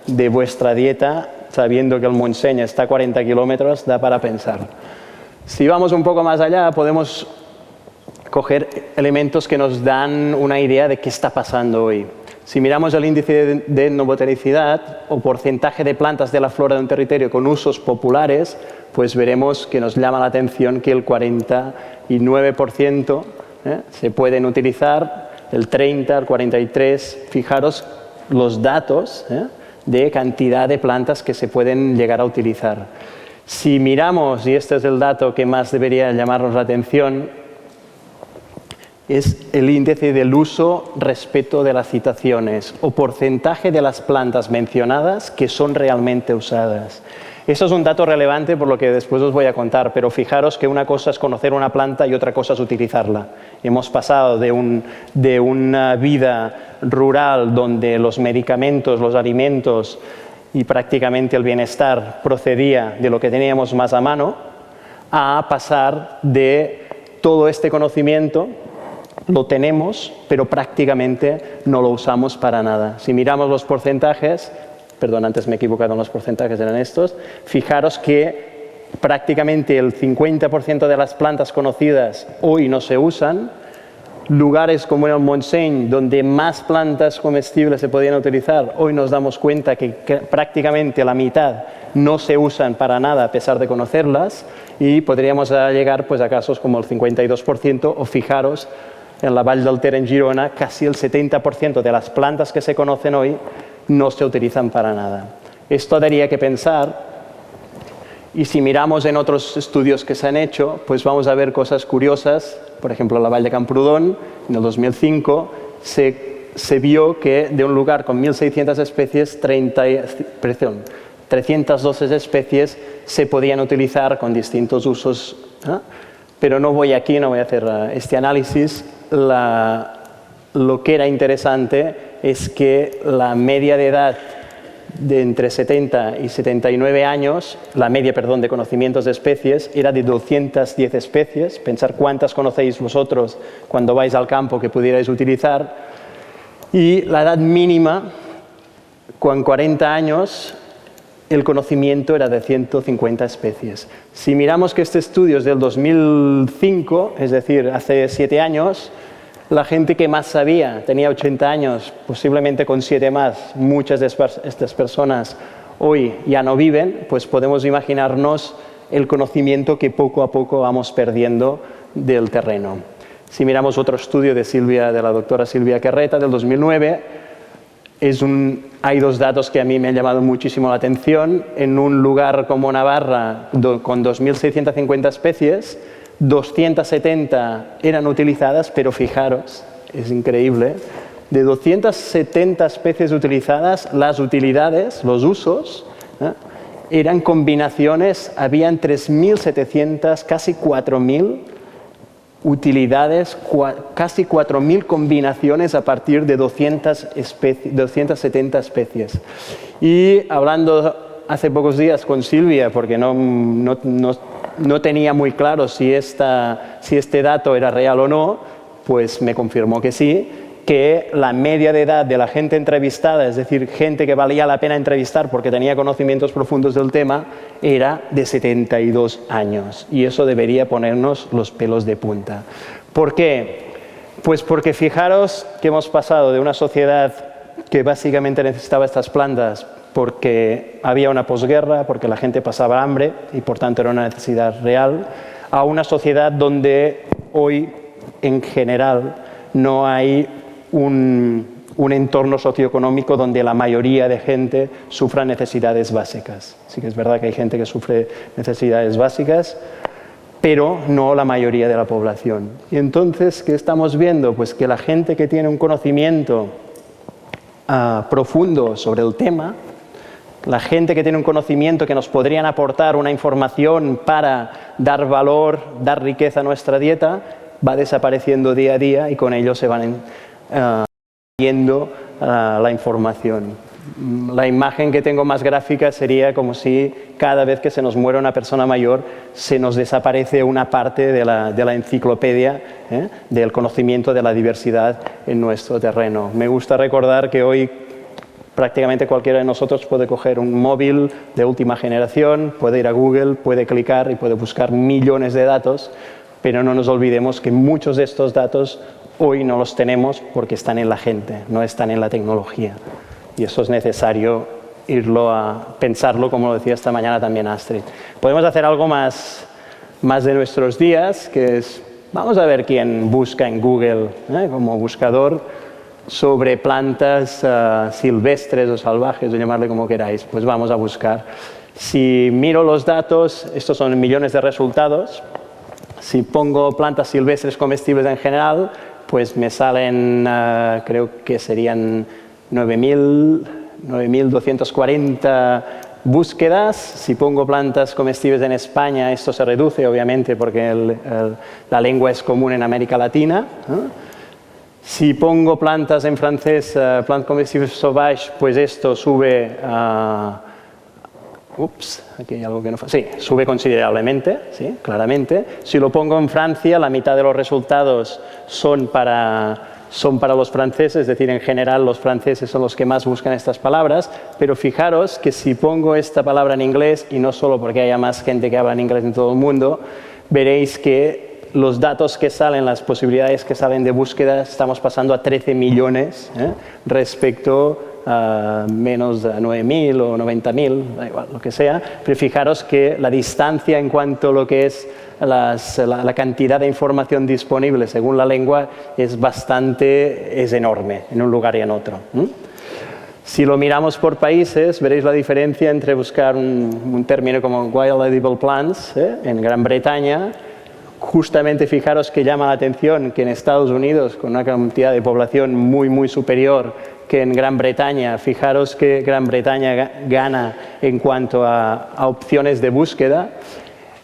de vuestra dieta, sabiendo que el Montseny está a 40 kilómetros, da para pensar. Si vamos un poco más allá, podemos coger elementos que nos dan una idea de qué está pasando hoy. Si miramos el índice de endobotanicidad o porcentaje de plantas de la flora de un territorio con usos populares, pues veremos que nos llama la atención que el 49% se pueden utilizar, el 30%, el 43%, fijaros los datos de cantidad de plantas que se pueden llegar a utilizar. Si miramos, y este es el dato que más debería llamarnos la atención, es el índice del uso respecto de las citaciones o porcentaje de las plantas mencionadas que son realmente usadas. Eso es un dato relevante por lo que después os voy a contar, pero fijaros que una cosa es conocer una planta y otra cosa es utilizarla. Hemos pasado de una vida rural donde los medicamentos, los alimentos y prácticamente el bienestar procedía de lo que teníamos más a mano, a pasar de todo este conocimiento, lo tenemos, pero prácticamente no lo usamos para nada. Si miramos los porcentajes, perdón, antes me he equivocado en los porcentajes, eran estos, fijaros que prácticamente el 50% de las plantas conocidas hoy no se usan. Lugares como el Montseny, donde más plantas comestibles se podían utilizar, hoy nos damos cuenta que prácticamente la mitad no se usan para nada a pesar de conocerlas, y podríamos llegar pues, a casos como el 52%, o fijaros, en la Vall del Ter en Girona, casi el 70% de las plantas que se conocen hoy no se utilizan para nada. Esto daría que pensar, y si miramos en otros estudios que se han hecho, pues vamos a ver cosas curiosas. Por ejemplo, en la Vall de Camprodon, en el 2005, se vio que de un lugar con 1.600 especies, 312 especies se podían utilizar con distintos usos. Pero no voy a hacer este análisis. Lo que era interesante es que la media de edad de entre 70 y 79 años, la media, perdón, de conocimientos de especies era de 210 especies. Pensar cuántas conocéis vosotros cuando vais al campo que pudierais utilizar. Y la edad mínima, con 40 años, el conocimiento era de 150 especies. Si miramos que este estudio es del 2005, es decir, hace 7 años, la gente que más sabía tenía 80 años, posiblemente con 7 más, muchas de estas personas hoy ya no viven, pues podemos imaginarnos el conocimiento que poco a poco vamos perdiendo del terreno. Si miramos otro estudio de la doctora Silvia Carreta del 2009, hay dos datos que a mí me han llamado muchísimo la atención. En un lugar como Navarra, con 2.650 especies, 270 eran utilizadas, pero fijaros, es increíble, de 270 especies utilizadas, las utilidades, los usos, eran combinaciones, habían 3.700, casi 4.000 utilidades, casi 4.000 combinacionnes a partir de 270 especies. Y hablando hace pocos días con Silvia, porque no tenía muy claro si este dato era real o no, pues me confirmó que sí, que la media de edad de la gente entrevistada, es decir, gente que valía la pena entrevistar porque tenía conocimientos profundos del tema, era de 72 años. Y eso debería ponernos los pelos de punta. ¿Por qué? Pues porque fijaros que hemos pasado de una sociedad que básicamente necesitaba estas plantas porque había una posguerra, porque la gente pasaba hambre y por tanto era una necesidad real, a una sociedad donde hoy en general no hay un entorno socioeconómico donde la mayoría de gente sufra necesidades básicas. Sí que es verdad que hay gente que sufre necesidades básicas, pero no la mayoría de la población. Y entonces, ¿qué estamos viendo? Pues que la gente que tiene un conocimiento profundo sobre el tema, la gente que tiene un conocimiento que nos podrían aportar una información para dar valor, dar riqueza a nuestra dieta, va desapareciendo día a día y con ello se van viendo la información. La imagen que tengo más gráfica sería como si cada vez que se nos muere una persona mayor se nos desaparece una parte de la enciclopedia del conocimiento de la diversidad en nuestro terreno. Me gusta recordar que hoy prácticamente cualquiera de nosotros puede coger un móvil de última generación, puede ir a Google, puede clicar y puede buscar millones de datos, pero no nos olvidemos que muchos de estos datos hoy no los tenemos porque están en la gente, no están en la tecnología. Y eso es necesario irlo a pensarlo, como lo decía esta mañana también Astrid. Podemos hacer algo más de nuestros días, que es, vamos a ver quién busca en Google, como buscador, sobre plantas silvestres o salvajes, o llamarle como queráis. Pues vamos a buscar. Si miro los datos, estos son millones de resultados. Si pongo plantas silvestres comestibles en general, pues me salen, creo que serían 9.240 búsquedas. Si pongo plantas comestibles en España, esto se reduce, obviamente, porque la lengua es común en América Latina. Si pongo plantas en francés, plantas comestibles sauvages, pues esto sube a... aquí hay algo que no... Sí, sube considerablemente, sí, claramente. Si lo pongo en Francia, la mitad de los resultados son para los franceses, es decir, en general los franceses son los que más buscan estas palabras, pero fijaros que si pongo esta palabra en inglés, y no solo porque haya más gente que habla en inglés en todo el mundo, veréis que los datos que salen, las posibilidades que salen de búsqueda, estamos pasando a 13 millones respecto a menos de 9.000 o 90.000, da igual, lo que sea. Pero fijaros que la distancia en cuanto a lo que es la cantidad de información disponible según la lengua es enorme en un lugar y en otro. Si lo miramos por países, veréis la diferencia entre buscar un término como Wild Edible Plants en Gran Bretaña. Justamente fijaros que llama la atención que en Estados Unidos, con una cantidad de población muy superior que en Gran Bretaña, fijaros que Gran Bretaña gana en cuanto a opciones de búsqueda.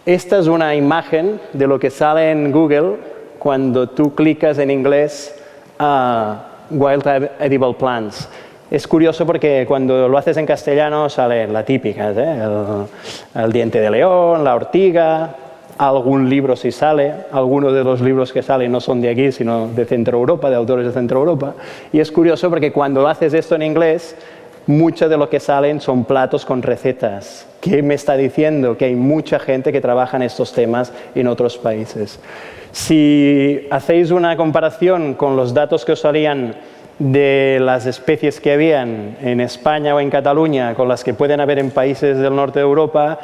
Esta es una imagen de lo que sale en Google cuando tú clicas en inglés a Wild Edible Plants. Es curioso porque cuando lo haces en castellano sale la típica, el diente de león, la ortiga. Algún libro sí sale, algunos de los libros que salen no son de aquí, sino de Centro Europa, de autores de Centro Europa. Y es curioso porque cuando haces esto en inglés, mucho de lo que salen son platos con recetas. ¿Qué me está diciendo? Que hay mucha gente que trabaja en estos temas en otros países. Si hacéis una comparación con los datos que os salían de las especies que habían en España o en Cataluña con las que pueden haber en países del norte de Europa,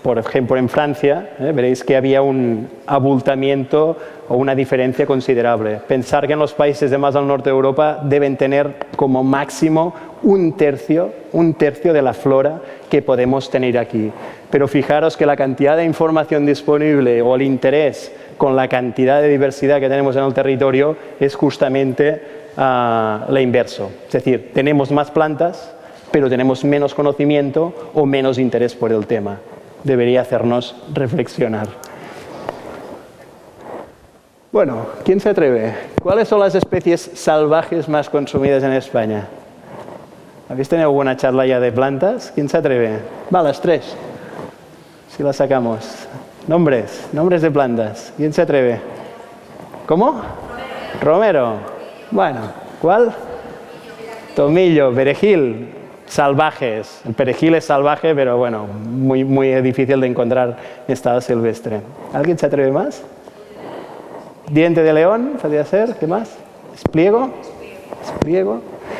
por ejemplo, en Francia, veréis que había un abultamiento o una diferencia considerable. Pensar que en los países de más al norte de Europa deben tener como máximo un tercio de la flora que podemos tener aquí. Pero fijaros que la cantidad de información disponible o el interés con la cantidad de diversidad que tenemos en el territorio es justamente lo inverso. Es decir, tenemos más plantas, pero tenemos menos conocimiento o menos interés por el tema. Debería hacernos reflexionar. Bueno, ¿quién se atreve? ¿Cuáles son las especies salvajes más consumidas en España? ¿Habéis tenido alguna charla ya de plantas? ¿Quién se atreve? Va, las tres. Si las sacamos. Nombres de plantas. ¿Quién se atreve? ¿Cómo? Romero. Bueno, ¿cuál? Tomillo, perejil. Salvajes. El perejil es salvaje, pero bueno, muy difícil de encontrar en estado silvestre. ¿Alguien se atreve más? Diente de león, podría ser. ¿Qué más? Espliego.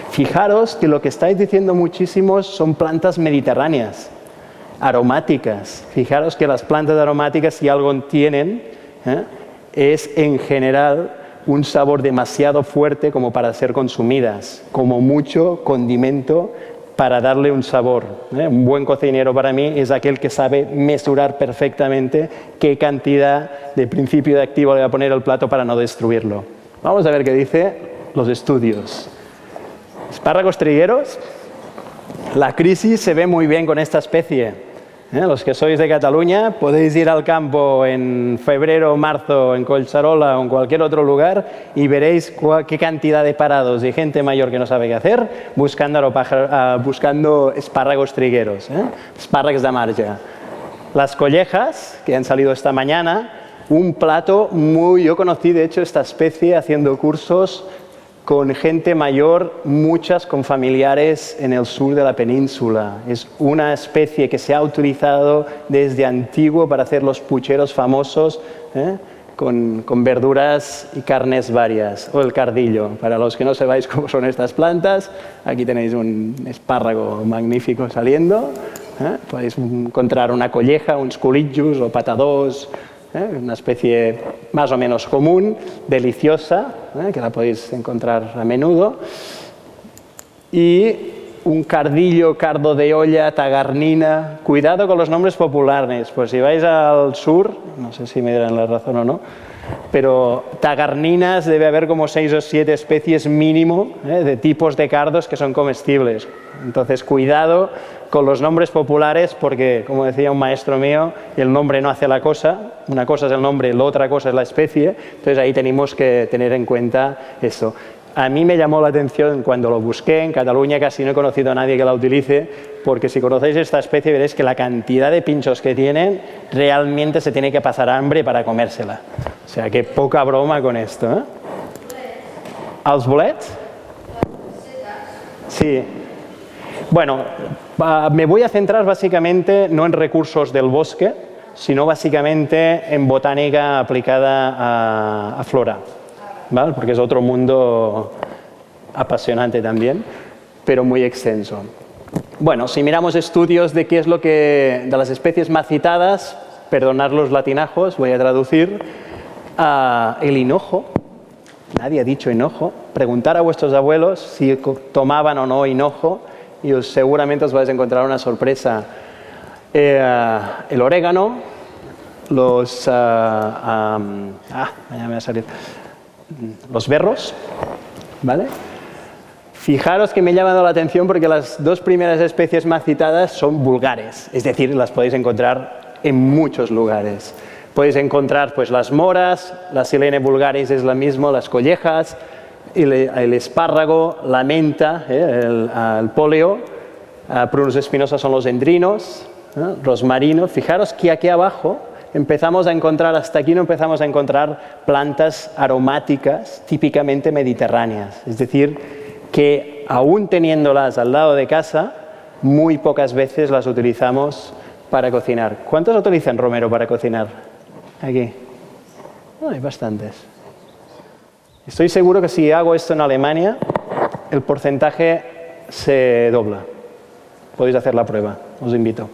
Fijaros que lo que estáis diciendo muchísimos son plantas mediterráneas, aromáticas. Fijaros que las plantas aromáticas, si algo tienen, es en general un sabor demasiado fuerte como para ser consumidas, como mucho condimento para darle un sabor. Un buen cocinero para mí es aquel que sabe mesurar perfectamente qué cantidad de principio de activo le va a poner al plato para no destruirlo. Vamos a ver qué dicen los estudios. Espárragos trigueros. La crisis se ve muy bien con esta especie. Los que sois de Cataluña podéis ir al campo en febrero o marzo en Collserola o en cualquier otro lugar y veréis qué cantidad de parados y gente mayor que no sabe qué hacer buscando espárragos trigueros, espárragos de marja. Las collejas, que han salido esta mañana, un plato yo conocí de hecho esta especie haciendo cursos con gente mayor, muchas con familiares en el sur de la península. Es una especie que se ha utilizado desde antiguo para hacer los pucheros famosos, con verduras y carnes varias, o el cardillo. Para los que no sepáis cómo son estas plantas, aquí tenéis un espárrago magnífico saliendo. Podéis encontrar una colleja, un sculitjus o patadós, una especie más o menos común, deliciosa, que la podéis encontrar a menudo. Y un cardillo, cardo de olla, tagarnina. Cuidado con los nombres populares, pues si vais al sur, no sé si me darán la razón o no, pero tagarninas debe haber como 6 o 7 especies mínimo de tipos de cardos que son comestibles. Entonces, cuidado con los nombres populares porque, como decía un maestro mío, el nombre no hace la cosa. Una cosa es el nombre, la otra cosa es la especie. Entonces, ahí tenemos que tener en cuenta eso. A mí me llamó la atención cuando lo busqué. En Cataluña casi no he conocido a nadie que la utilice, porque si conocéis esta especie veréis que la cantidad de pinchos que tienen, realmente se tiene que pasar hambre para comérsela. O sea, que poca broma con esto. ¿Els bolets? Sí. Bueno, me voy a centrar básicamente no en recursos del bosque, sino básicamente en botánica aplicada a flora. ¿Vale? Porque es otro mundo apasionante también, pero muy extenso. Bueno, si miramos estudios de qué es lo que de las especies más citadas, perdonad los latinajos, voy a traducir, el hinojo. Nadie ha dicho hinojo. Preguntar a vuestros abuelos si tomaban o no hinojo y seguramente os vais a encontrar una sorpresa. El orégano, los berros, ¿vale? Fijaros que me ha llamado la atención porque las dos primeras especies más citadas son vulgares, es decir, las podéis encontrar en muchos lugares. Podéis encontrar pues las moras, la Silene vulgaris es la misma, las collejas, el espárrago, la menta, el póleo, Prunus spinosa son los endrinos, rosmarino. Fijaros que aquí abajo empezamos a encontrar, hasta aquí no empezamos a encontrar plantas aromáticas típicamente mediterráneas. Es decir, que aún teniéndolas al lado de casa, muy pocas veces las utilizamos para cocinar. ¿Cuántos utilizan romero para cocinar? Aquí. Hay bastantes. Estoy seguro que si hago esto en Alemania, el porcentaje se dobla. Podéis hacer la prueba, os invito.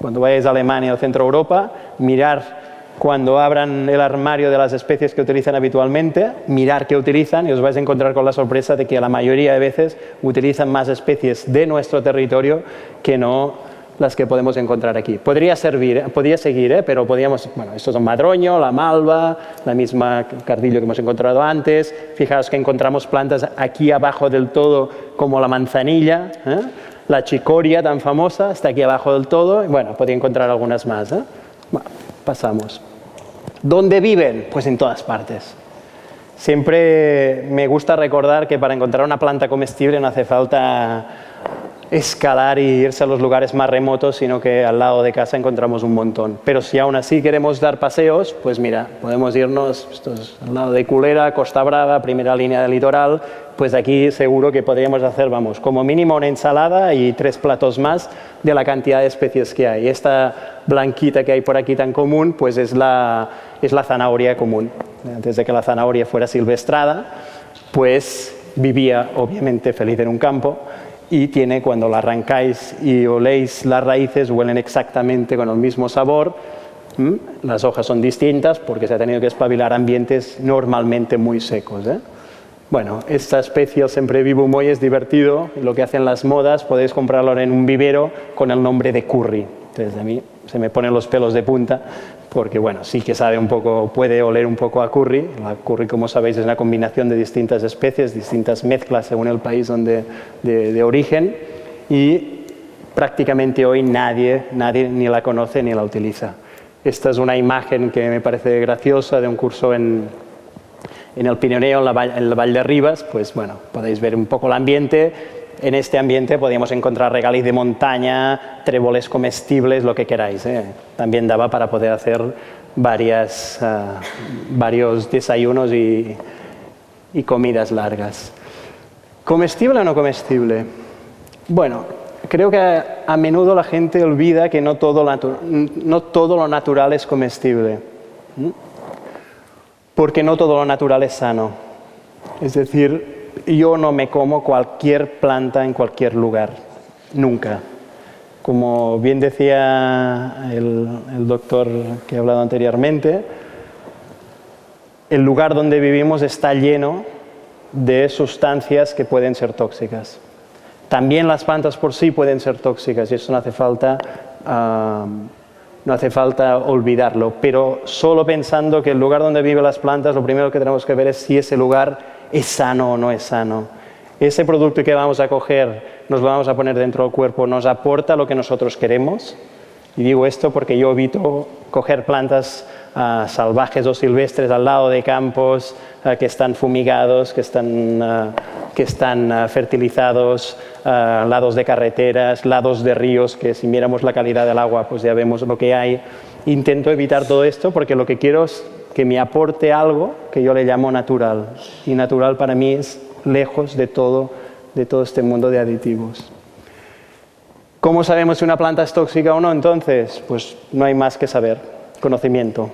Cuando vayáis a Alemania o Centro Europa, mirar cuando abran el armario de las especies que utilizan habitualmente, mirar qué utilizan y os vais a encontrar con la sorpresa de que la mayoría de veces utilizan más especies de nuestro territorio que no las que podemos encontrar aquí. Podría seguir, pero podríamos, bueno, estos son madroño, la malva, la misma cardillo que hemos encontrado antes. Fijaos que encontramos plantas aquí abajo del todo como la manzanilla, la chicoria tan famosa, está aquí abajo del todo, y bueno, podría encontrar algunas más. Bueno, pasamos. ¿Dónde viven? Pues en todas partes. Siempre me gusta recordar que para encontrar una planta comestible no hace falta escalar y irse a los lugares más remotos, sino que al lado de casa encontramos un montón. Pero si aún así queremos dar paseos, pues mira, podemos irnos al lado de Culera, Costa Brava, primera línea del litoral, pues aquí seguro que podríamos hacer, vamos, como mínimo una ensalada y 3 platos más de la cantidad de especies que hay. Esta blanquita que hay por aquí tan común, pues es la zanahoria común. Antes de que la zanahoria fuera silvestrada, pues vivía obviamente feliz en un campo. Y tiene, cuando la arrancáis y oléis las raíces, huelen exactamente con el mismo sabor. Las hojas son distintas porque se ha tenido que espabilar ambientes normalmente muy secos. Bueno, esta especie, el semprevivum hoy, es divertido. Lo que hacen las modas, podéis comprarlo en un vivero con el nombre de curry. Entonces, a mí se me ponen los pelos de punta porque, bueno, sí que sabe un poco, puede oler un poco a curry. La curry, como sabéis, es una combinación de distintas especies, distintas mezclas según el país de origen, y prácticamente hoy nadie ni la conoce ni la utiliza. Esta es una imagen que me parece graciosa de un curso en el Pirineo, en el Vall de Ribas. Pues bueno, podéis ver un poco el ambiente. En este ambiente podíamos encontrar regaliz de montaña, tréboles comestibles, lo que queráis. También daba para poder hacer varios desayunos y y comidas largas. ¿Comestible o no comestible? Bueno, creo que a menudo la gente olvida que no todo lo natural es comestible, porque no todo lo natural es sano. Es decir, yo no me como cualquier planta en cualquier lugar, nunca. Como bien decía el doctor que ha hablado anteriormente, el lugar donde vivimos está lleno de sustancias que pueden ser tóxicas. También las plantas por sí pueden ser tóxicas y eso no hace falta olvidarlo, pero solo pensando que el lugar donde viven las plantas, lo primero que tenemos que ver es si ese lugar es sano o no es sano. Ese producto que vamos a coger, nos lo vamos a poner dentro del cuerpo, ¿nos aporta lo que nosotros queremos? Y digo esto porque yo evito coger plantas salvajes o silvestres al lado de campos que están fumigados, que están fertilizados, lados de carreteras, lados de ríos, que si miramos la calidad del agua pues ya vemos lo que hay. Intento evitar todo esto porque lo que quiero es que me aporte algo que yo le llamo natural. Y natural para mí es lejos de todo este mundo de aditivos. ¿Cómo sabemos si una planta es tóxica o no entonces? Pues no hay más que saber, conocimiento.